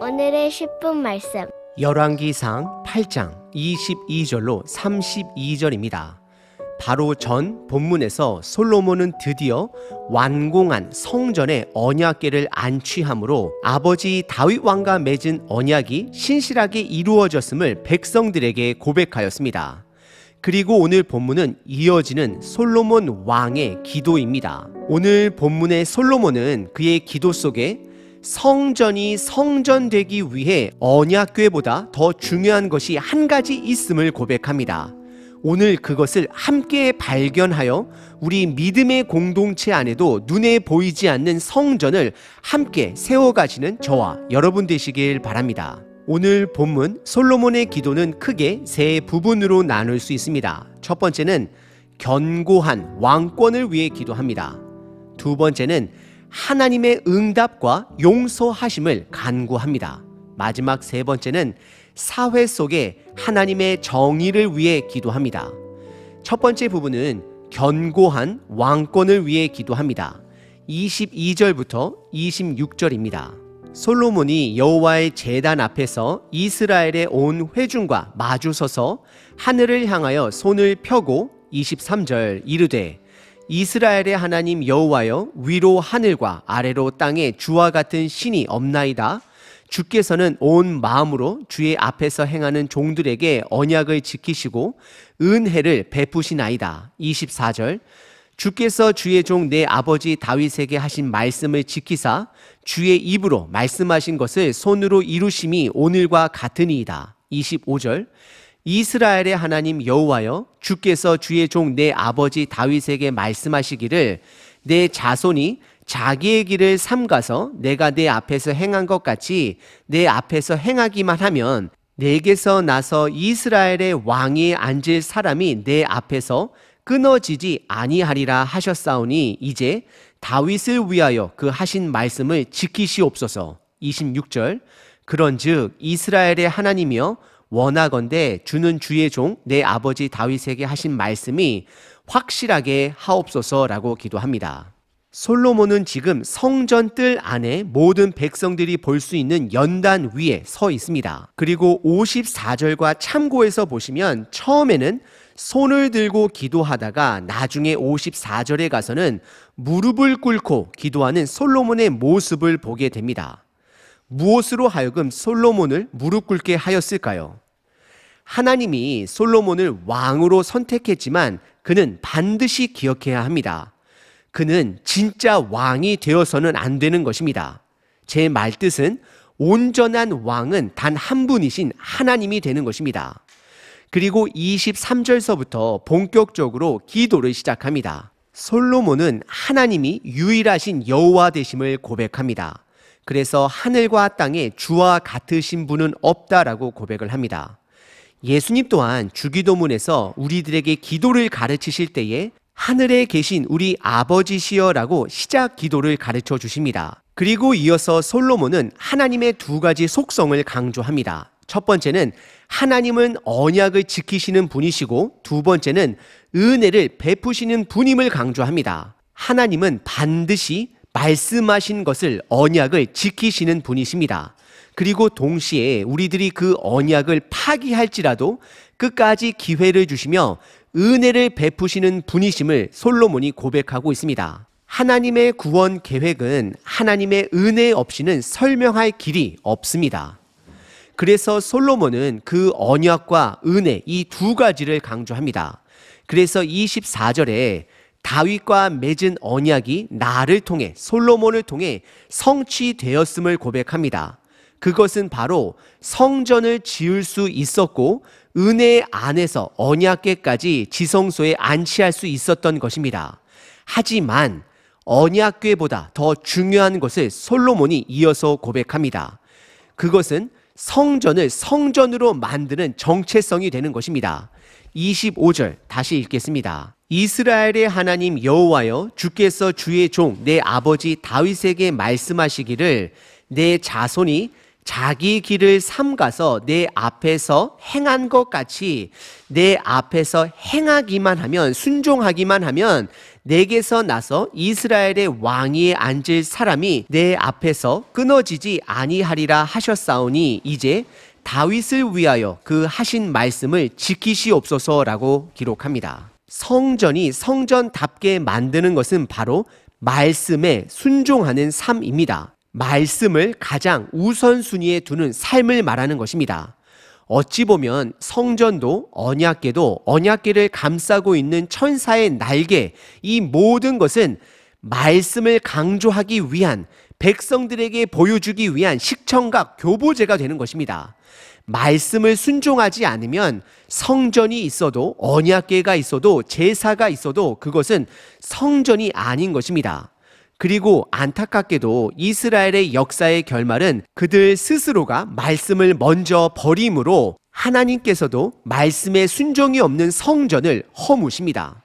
오늘의 10분 말씀. 열왕기상 8장 22절로 32절입니다. 바로 전 본문에서 솔로몬은 드디어 완공한 성전의 언약궤를 안취함으로 아버지 다윗 왕과 맺은 언약이 신실하게 이루어졌음을 백성들에게 고백하였습니다. 그리고 오늘 본문은 이어지는 솔로몬 왕의 기도입니다. 오늘 본문의 솔로몬은 그의 기도 속에 성전이 성전되기 위해 언약궤보다 더 중요한 것이 한 가지 있음을 고백합니다. 오늘 그것을 함께 발견하여 우리 믿음의 공동체 안에도 눈에 보이지 않는 성전을 함께 세워가시는 저와 여러분 되시길 바랍니다. 오늘 본문 솔로몬의 기도는 크게 세 부분으로 나눌 수 있습니다. 첫 번째는 견고한 왕권을 위해 기도합니다. 두 번째는 하나님의 응답과 용서하심을 간구합니다. 마지막 세 번째는 사회 속에 하나님의 정의를 위해 기도합니다. 첫 번째 부분은 견고한 왕권을 위해 기도합니다. 22절부터 26절입니다. 솔로몬이 여호와의 제단 앞에서 이스라엘의 온 회중과 마주서서 하늘을 향하여 손을 펴고 23절 이르되 이스라엘의 하나님 여호와여, 위로 하늘과 아래로 땅에 주와 같은 신이 없나이다. 주께서는 온 마음으로 주의 앞에서 행하는 종들에게 언약을 지키시고 은혜를 베푸시나이다. 24절 주께서 주의 종 내 아버지 다윗에게 하신 말씀을 지키사 주의 입으로 말씀하신 것을 손으로 이루심이 오늘과 같으니이다. 25절 이스라엘의 하나님 여호와여, 주께서 주의 종 내 아버지 다윗에게 말씀하시기를 내 자손이 자기의 길을 삼가서 내가 내 앞에서 행한 것 같이 내 앞에서 행하기만 하면 내게서 나서 이스라엘의 왕위에 앉을 사람이 내 앞에서 끊어지지 아니하리라 하셨사오니 이제 다윗을 위하여 그 하신 말씀을 지키시옵소서. 26절 그런즉 이스라엘의 하나님이여, 원하건대 주는 주의 종 내 아버지 다윗에게 하신 말씀이 확실하게 하옵소서라고 기도합니다. 솔로몬은 지금 성전 뜰 안에 모든 백성들이 볼 수 있는 연단 위에 서 있습니다. 그리고 54절과 참고해서 보시면 처음에는 손을 들고 기도하다가 나중에 54절에 가서는 무릎을 꿇고 기도하는 솔로몬의 모습을 보게 됩니다. 무엇으로 하여금 솔로몬을 무릎 꿇게 하였을까요? 하나님이 솔로몬을 왕으로 선택했지만 그는 반드시 기억해야 합니다. 그는 진짜 왕이 되어서는 안 되는 것입니다. 제 말뜻은 온전한 왕은 단 한 분이신 하나님이 되는 것입니다. 그리고 23절서부터 본격적으로 기도를 시작합니다. 솔로몬은 하나님이 유일하신 여호와 되심을 고백합니다. 그래서 하늘과 땅에 주와 같으신 분은 없다라고 고백을 합니다. 예수님 또한 주기도문에서 우리들에게 기도를 가르치실 때에 하늘에 계신 우리 아버지시여라고 시작 기도를 가르쳐 주십니다. 그리고 이어서 솔로몬은 하나님의 두 가지 속성을 강조합니다. 첫 번째는 하나님은 언약을 지키시는 분이시고 두 번째는 은혜를 베푸시는 분임을 강조합니다. 하나님은 반드시 말씀하신 것을 언약을 지키시는 분이십니다. 그리고 동시에 우리들이 그 언약을 파기할지라도 끝까지 기회를 주시며 은혜를 베푸시는 분이심을 솔로몬이 고백하고 있습니다. 하나님의 구원 계획은 하나님의 은혜 없이는 설명할 길이 없습니다. 그래서 솔로몬은 그 언약과 은혜 이 두 가지를 강조합니다. 그래서 24절에 다윗과 맺은 언약이 나를 통해 솔로몬을 통해 성취되었음을 고백합니다. 그것은 바로 성전을 지을 수 있었고 은혜 안에서 언약궤까지 지성소에 안치할 수 있었던 것입니다. 하지만 언약궤보다 더 중요한 것을 솔로몬이 이어서 고백합니다. 그것은 성전을 성전으로 만드는 정체성이 되는 것입니다. 25절 다시 읽겠습니다. 이스라엘의 하나님 여호와여, 주께서 주의 종 내 아버지 다윗에게 말씀하시기를 내 자손이 자기 길을 삼가서 내 앞에서 행한 것 같이 내 앞에서 행하기만 하면, 순종하기만 하면 내게서 나서 이스라엘의 왕위에 앉을 사람이 내 앞에서 끊어지지 아니하리라 하셨사오니 이제 다윗을 위하여 그 하신 말씀을 지키시옵소서라고 기록합니다. 성전이 성전답게 만드는 것은 바로 말씀에 순종하는 삶입니다. 말씀을 가장 우선순위에 두는 삶을 말하는 것입니다. 어찌 보면 성전도 언약궤도 언약궤를 감싸고 있는 천사의 날개, 이 모든 것은 말씀을 강조하기 위한, 백성들에게 보여주기 위한 식청각 교보제가 되는 것입니다. 말씀을 순종하지 않으면 성전이 있어도 언약궤가 있어도 제사가 있어도 그것은 성전이 아닌 것입니다. 그리고 안타깝게도 이스라엘의 역사의 결말은 그들 스스로가 말씀을 먼저 버림으로 하나님께서도 말씀에 순종이 없는 성전을 허무십니다.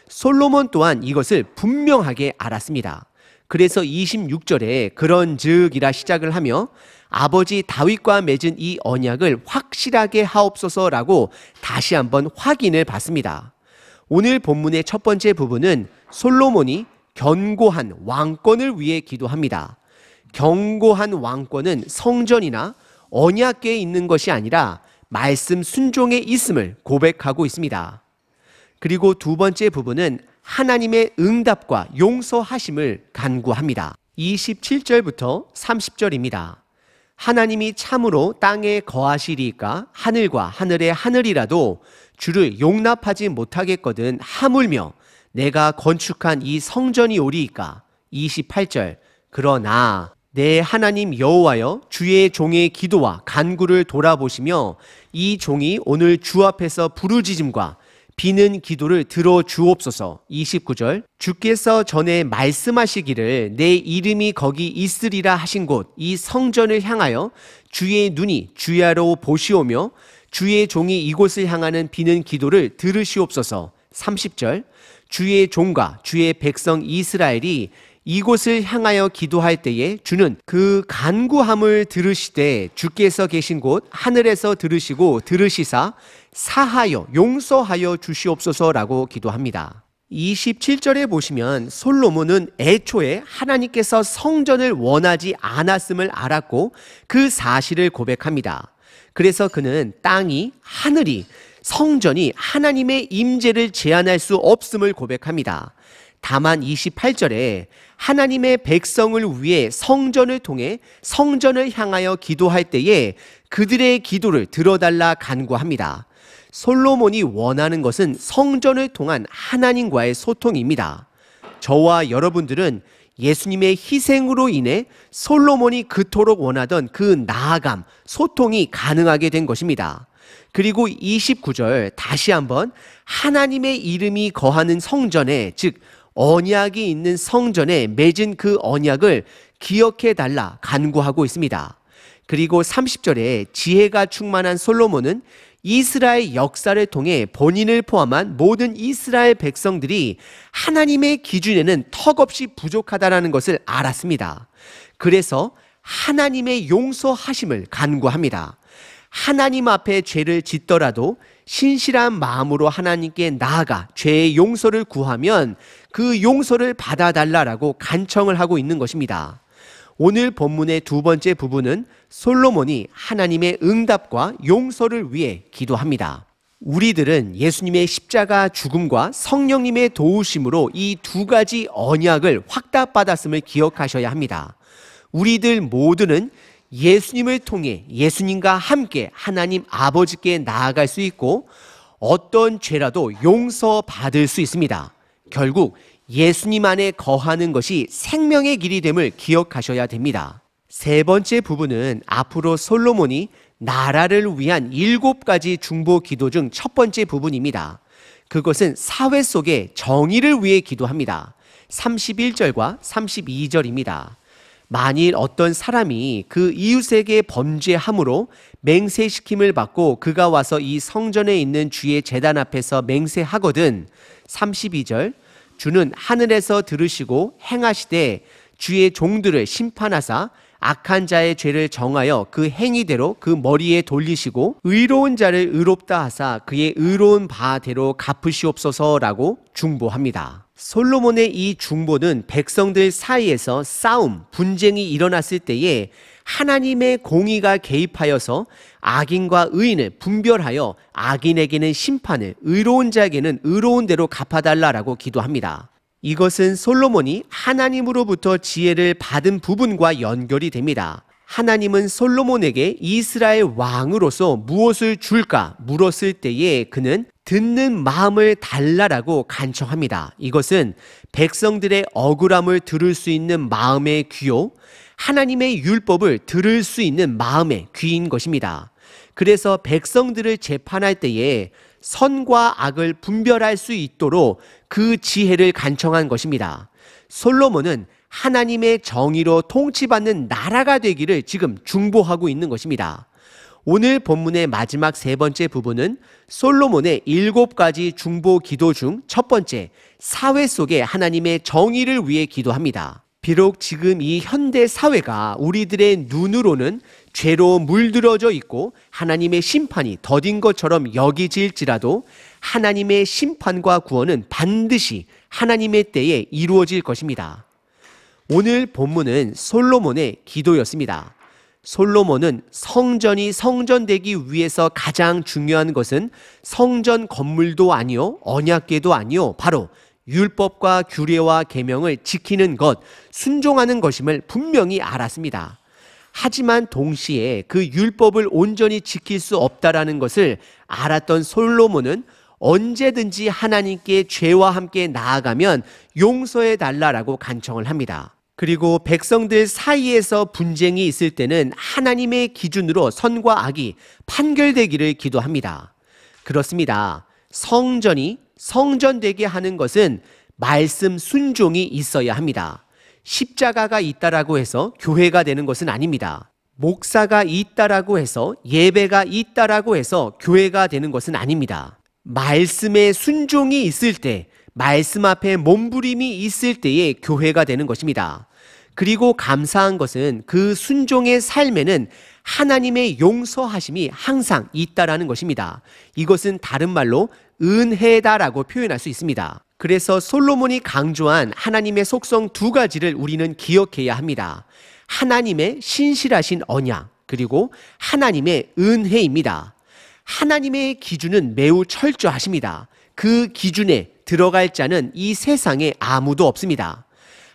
솔로몬 또한 이것을 분명하게 알았습니다. 그래서 26절에 그런즉이라 시작을 하며 아버지 다윗과 맺은 이 언약을 확실하게 하옵소서라고 다시 한번 확인을 받습니다. 오늘 본문의 첫 번째 부분은 솔로몬이 견고한 왕권을 위해 기도합니다. 견고한 왕권은 성전이나 언약궤에 있는 것이 아니라 말씀 순종에 있음을 고백하고 있습니다. 그리고 두 번째 부분은 하나님의 응답과 용서하심을 간구합니다. 27절부터 30절입니다. 하나님이 참으로 땅에 거하시리까 하늘과 하늘의 하늘이라도 주를 용납하지 못하겠거든 하물며 내가 건축한 이 성전이 오리이까. 28절 그러나 내 하나님 여호와여 주의 종의 기도와 간구를 돌아보시며 이 종이 오늘 주 앞에서 부르짖음과 비는 기도를 들어주옵소서. 29절 주께서 전에 말씀하시기를 내 이름이 거기 있으리라 하신 곳 이 성전을 향하여 주의 눈이 주야로 보시오며 주의 종이 이곳을 향하는 비는 기도를 들으시옵소서. 30절 주의 종과 주의 백성 이스라엘이 이곳을 향하여 기도할 때에 주는 그 간구함을 들으시되 주께서 계신 곳 하늘에서 들으시고 들으시사 사하여 용서하여 주시옵소서라고 기도합니다. 27절에 보시면 솔로몬은 애초에 하나님께서 성전을 원하지 않았음을 알았고 그 사실을 고백합니다. 그래서 그는 땅이 하늘이 성전이 하나님의 임재를 제한할 수 없음을 고백합니다. 다만 28절에 하나님의 백성을 위해 성전을 통해 성전을 향하여 기도할 때에 그들의 기도를 들어달라 간구합니다. 솔로몬이 원하는 것은 성전을 통한 하나님과의 소통입니다. 저와 여러분들은 예수님의 희생으로 인해 솔로몬이 그토록 원하던 그 나아감, 소통이 가능하게 된 것입니다. 그리고 29절 다시 한번 하나님의 이름이 거하는 성전에, 즉 언약이 있는 성전에 맺은 그 언약을 기억해 달라 간구하고 있습니다. 그리고 30절에 지혜가 충만한 솔로몬은 이스라엘 역사를 통해 본인을 포함한 모든 이스라엘 백성들이 하나님의 기준에는 턱없이 부족하다는 것을 알았습니다. 그래서 하나님의 용서하심을 간구합니다. 하나님 앞에 죄를 짓더라도 신실한 마음으로 하나님께 나아가 죄의 용서를 구하면 그 용서를 받아달라고 간청을 하고 있는 것입니다. 오늘 본문의 두 번째 부분은 솔로몬이 하나님의 응답과 용서를 위해 기도합니다. 우리들은 예수님의 십자가 죽음과 성령님의 도우심으로 이 두 가지 언약을 확답받았음을 기억하셔야 합니다. 우리들 모두는 예수님을 통해 예수님과 함께 하나님 아버지께 나아갈 수 있고 어떤 죄라도 용서받을 수 있습니다. 결국 예수님 안에 거하는 것이 생명의 길이 됨을 기억하셔야 됩니다. 세 번째 부분은 앞으로 솔로몬이 나라를 위한 7가지 중보 기도 중 첫 번째 부분입니다. 그것은 사회 속의 정의를 위해 기도합니다. 31절과 32절입니다. 만일 어떤 사람이 그 이웃에게 범죄함으로 맹세시킴을 받고 그가 와서 이 성전에 있는 주의 제단 앞에서 맹세하거든. 32절 주는 하늘에서 들으시고 행하시되 주의 종들을 심판하사 악한 자의 죄를 정하여 그 행위대로 그 머리에 돌리시고 의로운 자를 의롭다 하사 그의 의로운 바대로 갚으시옵소서라고 중보합니다. 솔로몬의 이 중보는 백성들 사이에서 싸움, 분쟁이 일어났을 때에 하나님의 공의가 개입하여서 악인과 의인을 분별하여 악인에게는 심판을, 의로운 자에게는 의로운 대로 갚아달라라고 기도합니다. 이것은 솔로몬이 하나님으로부터 지혜를 받은 부분과 연결이 됩니다. 하나님은 솔로몬에게 이스라엘 왕으로서 무엇을 줄까 물었을 때에 그는 듣는 마음을 달라라고 간청합니다. 이것은 백성들의 억울함을 들을 수 있는 마음의 귀요, 하나님의 율법을 들을 수 있는 마음의 귀인 것입니다. 그래서 백성들을 재판할 때에 선과 악을 분별할 수 있도록 그 지혜를 간청한 것입니다. 솔로몬은 하나님의 정의로 통치받는 나라가 되기를 지금 중보하고 있는 것입니다. 오늘 본문의 마지막 세 번째 부분은 솔로몬의 7가지 중보 기도 중 첫 번째, 사회 속에 하나님의 정의를 위해 기도합니다. 비록 지금 이 현대 사회가 우리들의 눈으로는 죄로 물들어져 있고 하나님의 심판이 더딘 것처럼 여기질지라도 하나님의 심판과 구원은 반드시 하나님의 때에 이루어질 것입니다. 오늘 본문은 솔로몬의 기도였습니다. 솔로몬은 성전이 성전되기 위해서 가장 중요한 것은 성전 건물도 아니요, 언약궤도 아니요, 바로 율법과 규례와 계명을 지키는 것, 순종하는 것임을 분명히 알았습니다. 하지만 동시에 그 율법을 온전히 지킬 수 없다라는 것을 알았던 솔로몬은 언제든지 하나님께 죄와 함께 나아가면 용서해 달라라고 간청을 합니다. 그리고 백성들 사이에서 분쟁이 있을 때는 하나님의 기준으로 선과 악이 판결되기를 기도합니다. 그렇습니다. 성전이 성전되게 하는 것은 말씀 순종이 있어야 합니다. 십자가가 있다라고 해서 교회가 되는 것은 아닙니다. 목사가 있다라고 해서, 예배가 있다라고 해서 교회가 되는 것은 아닙니다. 말씀의 순종이 있을 때, 말씀 앞에 몸부림이 있을 때에 교회가 되는 것입니다. 그리고 감사한 것은 그 순종의 삶에는 하나님의 용서하심이 항상 있다라는 것입니다. 이것은 다른 말로 은혜다라고 표현할 수 있습니다. 그래서 솔로몬이 강조한 하나님의 속성 2가지를 우리는 기억해야 합니다. 하나님의 신실하신 언약, 그리고 하나님의 은혜입니다. 하나님의 기준은 매우 철저하십니다. 그 기준에 들어갈 자는 이 세상에 아무도 없습니다.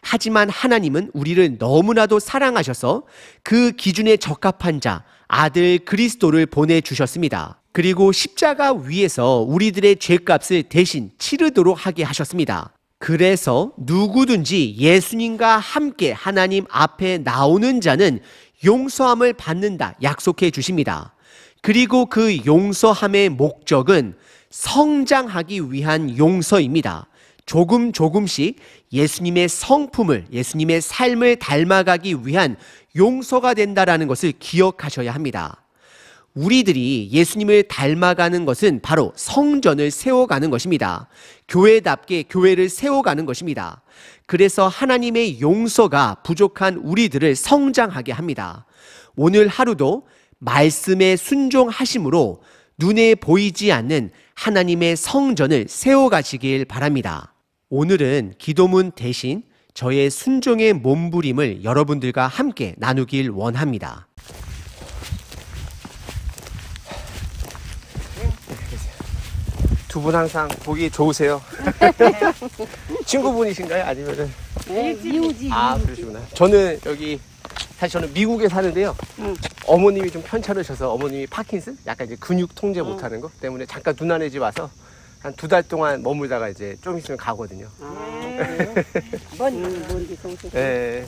하지만 하나님은 우리를 너무나도 사랑하셔서 그 기준에 적합한 자, 아들 그리스도를 보내주셨습니다. 그리고 십자가 위에서 우리들의 죄값을 대신 치르도록 하게 하셨습니다. 그래서 누구든지 예수님과 함께 하나님 앞에 나오는 자는 용서함을 받는다 약속해 주십니다. 그리고 그 용서함의 목적은 성장하기 위한 용서입니다. 조금씩 예수님의 성품을, 예수님의 삶을 닮아가기 위한 용서가 된다라는 것을 기억하셔야 합니다. 우리들이 예수님을 닮아가는 것은 바로 성전을 세워가는 것입니다. 교회답게 교회를 세워가는 것입니다. 그래서 하나님의 용서가 부족한 우리들을 성장하게 합니다. 오늘 하루도 말씀에 순종하심으로 눈에 보이지 않는 하나님의 성전을 세워가시길 바랍니다. 오늘은 기도문 대신 저의 순종의 몸부림을 여러분들과 함께 나누길 원합니다. 두 분 항상 보기 좋으세요? 친구분이신가요? 아니면은? 네, 미우지. 아, 그러시구나. 저는 저는 미국에 사는데요. 어머님이 좀 편찮으셔서 어머님이 파킨슨? 약간 이제 근육 통제 못하는 거 때문에 잠깐 누나네 집 와서 한 2달 동안 머물다가 이제 좀 있으면 가거든요. 뭔지 동생. 네.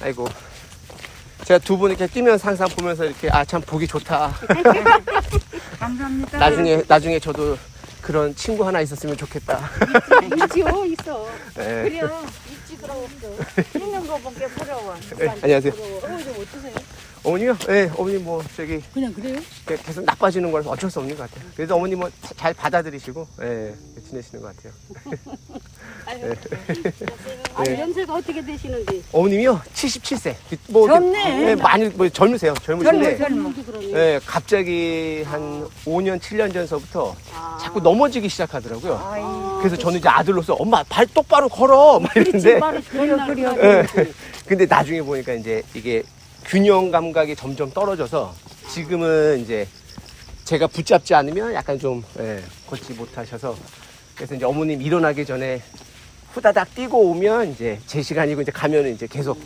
아이고. 제가 두 분 이렇게 뛰면서 항상 보면서 이렇게 참 보기 좋다. 감사합니다. 나중에 저도 그런 친구 하나 있었으면 좋겠다. 있지요, 있어. 네. 그래요. 있지, 그럼 없어. 있는 거 보게 부러워. 네, 안녕하세요. 어머니 좀 어떠세요? 어머님요? 네, 어머님 그냥 그래요? 계속 나빠지는 거라서 어쩔 수 없는 것 같아요. 그래도 어머님 잘 받아들이시고, 지내시는 것 같아요. 아니, 연세가 어떻게 되시는지. 어머님이요? 77세. 젊네. 많이 젊으세요. 젊으신데. 젊은지 그러니. 네, 갑자기 한 5년, 7년 전서부터 자꾸 넘어지기 시작하더라고요. 그래서 저는 이제 아들로서 엄마 발 똑바로 걸어 막 이러는데 예. 근데 나중에 보니까 이제 이게 균형 감각이 점점 떨어져서 지금은 이제 제가 붙잡지 않으면 약간 좀 걷지 못하셔서 그래서 이제 어머님 일어나기 전에 후다닥 뛰고 오면 이제 제 시간이고 이제 가면은 이제 계속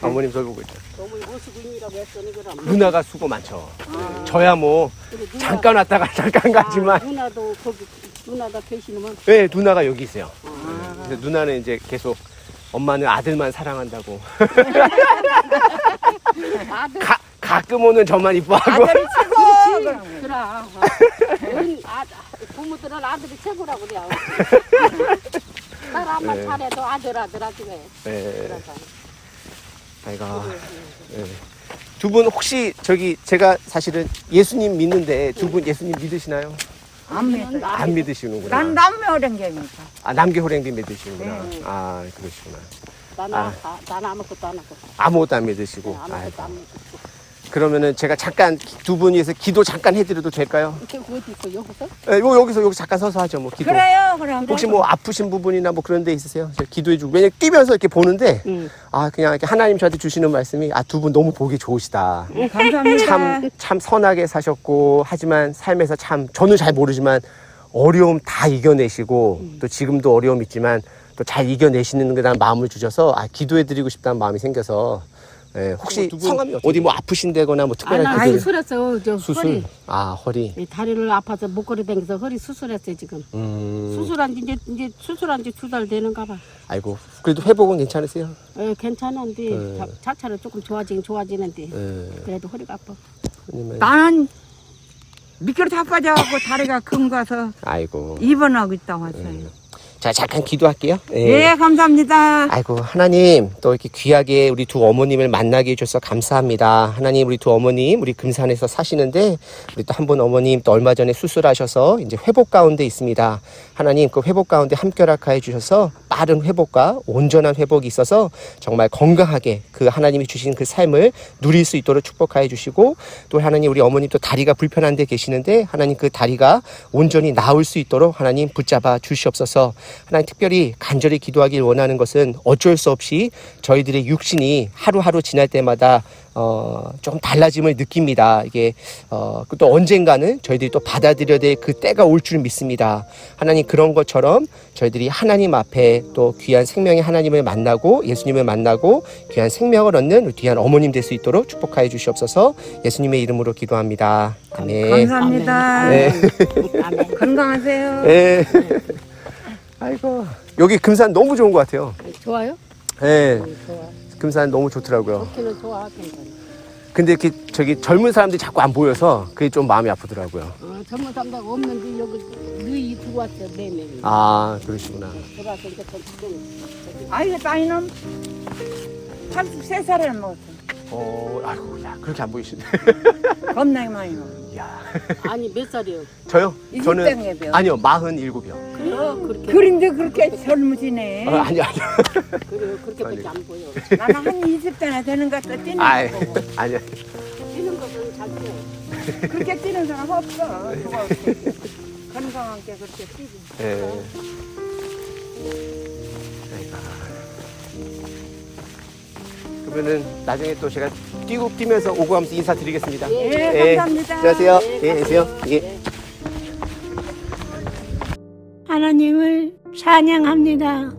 어머님 돌보고 있죠. 어머니 모수군이라고 했더니 그럼. 누나가 수고 많죠. 저야 뭐 잠깐 왔다가 잠깐 가지만 누나도 거기 누나가 계시면. 네, 누나가 여기 있어요. 그래서 누나는 이제 계속 엄마는 아들만 사랑한다고. 아들. 가끔 오는 저만 이뻐하고. 아들이 최고. 그래. 부모들은 아들이 최고라고 그래요. 사람만 잘해도 아들 하지 왜. 네. 아이고. 네. 두 분 혹시 제가 사실은 예수님 믿는데 두 분 예수님 믿으시나요? 안 믿어요. 안 믿으시는구나. 난 남묘랭개니까. 아, 남계호랭비 믿으시는구나. 네. 아, 그러시구나. 나는 아무것도 안 하고. 아무것도 안 믿으시고. 아무것도 아이고. 안 믿고. 그러면은 제가 잠깐 두 분 위해서 기도 잠깐 해드려도 될까요? 어디 있어 여기서? 네, 여기서 잠깐 서서 하죠. 뭐 기도. 그래요, 그럼. 혹시 뭐 아프신 부분이나 뭐 그런 데 있으세요? 제가 기도해주고. 왜냐면 뛰면서 이렇게 보는데, 그냥 이렇게 하나님 저한테 주시는 말씀이, 두 분 너무 보기 좋으시다. 감사합니다. 참 선하게 사셨고, 하지만 삶에서 저는 잘 모르지만, 어려움 다 이겨내시고, 또 지금도 어려움 있지만, 또 잘 이겨내시는 그다음 마음을 주셔서, 기도해드리고 싶다는 마음이 생겨서, 혹시 성함이 어디 뭐 아프신다거나 뭐 특별한 나 기도를- 수술했어. 저 수술? 허리. 허리. 이 다리를 아파서 목걸이 댕겨서 허리 수술했어요 지금. 수술한 지 이제 수술한 지 2달 되는가 봐. 아이고, 그래도 회복은 괜찮으세요? 괜찮은데 자차로 조금 좋아지는데 그래도 허리가 아파. 아니면- 나는 미끄러 다 빠져갖고 다리가 금 가서 아이고. 입원하고 있다 왔어요. 자, 잠깐 기도할게요. 네, 감사합니다. 아이고, 하나님, 또 이렇게 귀하게 우리 두 어머님을 만나게 해주셔서 감사합니다. 하나님, 우리 두 어머님, 우리 금산에서 사시는데, 우리 또 한 분 어머님 또 얼마 전에 수술하셔서 이제 회복 가운데 있습니다. 하나님, 그 회복 가운데 함께락하여 주셔서 빠른 회복과 온전한 회복이 있어서 정말 건강하게 그 하나님이 주신 그 삶을 누릴 수 있도록 축복하여 주시고, 또 하나님, 우리 어머님 또 다리가 불편한 데 계시는데, 하나님 그 다리가 온전히 나을 수 있도록 하나님 붙잡아 주시옵소서. 하나님 특별히 간절히 기도하길 원하는 것은 어쩔 수 없이 저희들의 육신이 하루하루 지날 때마다 좀 달라짐을 느낍니다. 이게 또 언젠가는 저희들이 또 받아들여야 될 그 때가 올 줄 믿습니다. 하나님 그런 것처럼 저희들이 하나님 앞에 또 귀한 생명의 하나님을 만나고 예수님을 만나고 귀한 생명을 얻는 귀한 어머님 될 수 있도록 축복하여 주시옵소서. 예수님의 이름으로 기도합니다. 아멘. 감사합니다. 네. 아멘. 건강하세요. 네. 아이고, 여기 금산 너무 좋은 것 같아요. 좋아요? 네. 좋아. 금산 너무 좋더라고요. 좋기는 좋아. 괜찮아. 근데 이렇게 젊은 사람들이 자꾸 안 보여서 그게 좀 마음이 아프더라고요. 젊은 사람들 없는데 여기 너희 두고 왔어 4명이. 아, 그러시구나. 들어와서 이제 지금 아이고, 따이놈 83살을 먹었어. 아이고, 야, 그렇게 안 보이시네. 겁나게 많이 먹어. 야. 아니 몇 살이요? 저요? 이십 저는 대에 배워. 아니요, 47이요. 그래요? 그렇게 그런데 그렇게 젊으시네. 아니요. 그래요? 그렇게밖에 안 보여. 나는 한 20대나 되는 것 같아. 뛰는 아이, 거 보고. 아니요. 뛰는 것은 잘 뛰어. 그렇게 뛰는 사람 없어. 누가 없어. 건강하게 그렇게 뛰지. 예. 아이고. 그러면은 나중에 또 제가 뛰면서 오고 가면서 인사드리겠습니다. 예, 감사합니다. 안녕하세요. 예, 안녕하세요. 예. 하나님을 찬양합니다.